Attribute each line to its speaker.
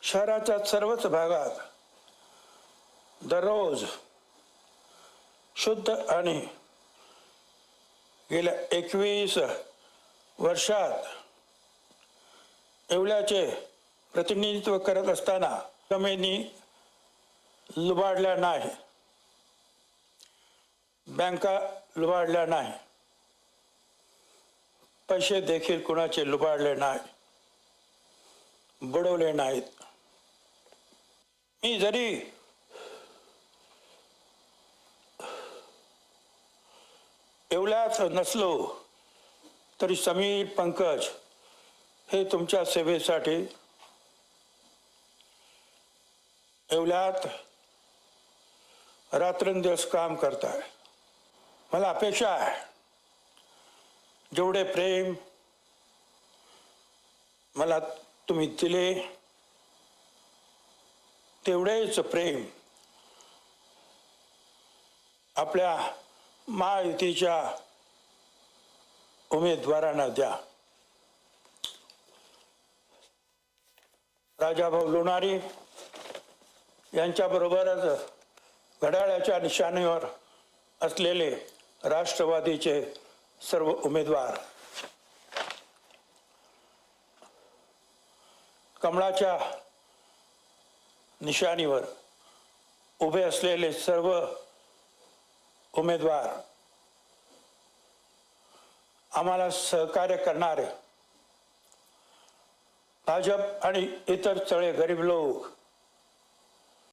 Speaker 1: शहराच्या सर्वच भागात दररोज शुद्ध आणि गेल्या 21 वर्षात येवल्याचे प्रतिनिधित्व करत असताना जमिनी लुबाडल्या नाही, बँका लुबाडल्या नाही, पैसे देखील कुणाचे लुबाडले नाही, बुडवले नाहीत. मी जरी येवल्यात नसलो तरी समीर पंकज हे तुमच्या सेवेसाठी येवल्यात रात्रंदिवस काम करताय. मला अपेक्षा आहे जेवढे प्रेम मला तुम्ही दिले तेवढेच प्रेम आपल्या महायुतीच्या उमेदवारांना द्या. राजाभाऊ लोणारी यांच्याबरोबरच घड्याळाच्या निशाणीवर असलेले राष्ट्रवादीचे सर्व उमेदवार, कमळाच्या निशाणीवर उभे असलेले सर्व उमेदवार, आम्हाला सहकार्य करणारे भाजप आणि इतर सगळे गरीब लोक,